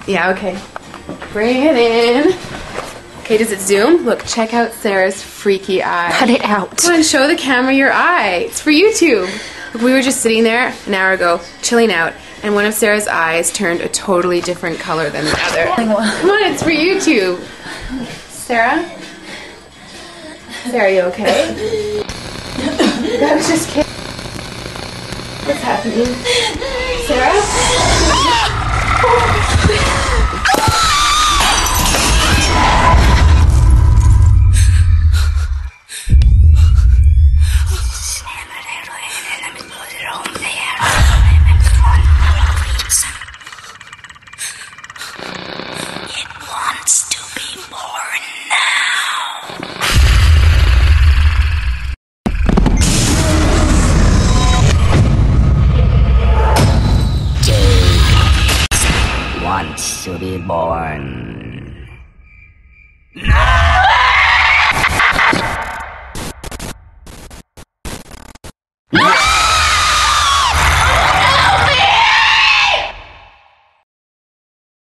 Yeah, okay. Bring it in. Okay, does it zoom? Look, check out Sarah's freaky eye. Cut it out. Come on, show the camera your eye. It's for YouTube. Look, we were just sitting there an hour ago, chilling out, and one of Sarah's eyes turned a totally different color than the other. Come on, it's for YouTube. Sarah? Sarah, you okay? I was just kidding. What's happening? Sarah? It wants to be born now. Wants to be born.